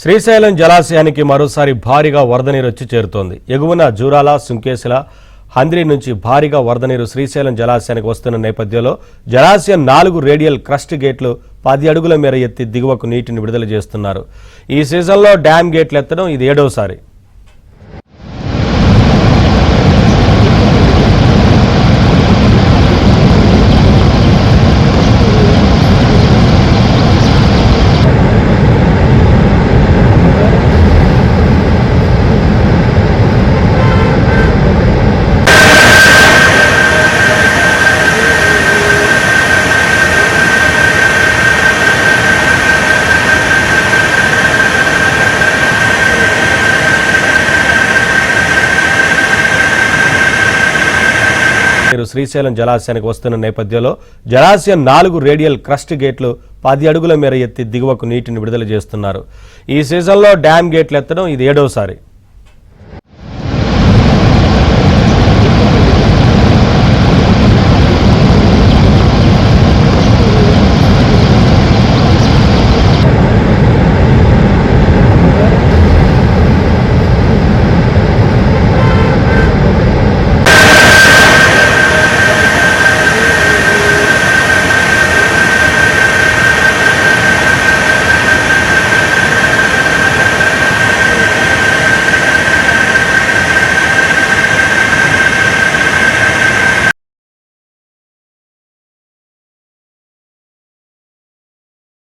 శ్రీశైలం జలాశయానికి మరోసారి భారీగా వరద నీరు వచ్చి చేరుతోంది. ఎగువన జూరాల, సుంకేశల, హంద్రి నుంచి భారీగా వరద నీరు శ్రీశైలం జలాశయానికి వస్తున్న నేపథ్యంలో జలాశయం 4 రేడియల్ క్రస్ట్ గేట్లు 10 అడుగుల మేర ఎత్తి దిగువకు నీటిని విడుదల చేస్తున్నారు. ఈ సీజన్లో డ్యామ్ గేట్లు ఎత్తడం ఇది 7వసారి. శ్రీశైలం జలాశయానికి వస్తున్న నేపథ్యంలో జలాశయం 4 రేడియల్ క్రస్ట్ గేట్లు 10 అడుగుల మేర ఎత్తి దిగువకు నీటిని విడుదల చేస్తున్నారు. ఈ సీజన్లో డ్యామ్ గేట్లు ఎత్తడం ఇది 7వసారి.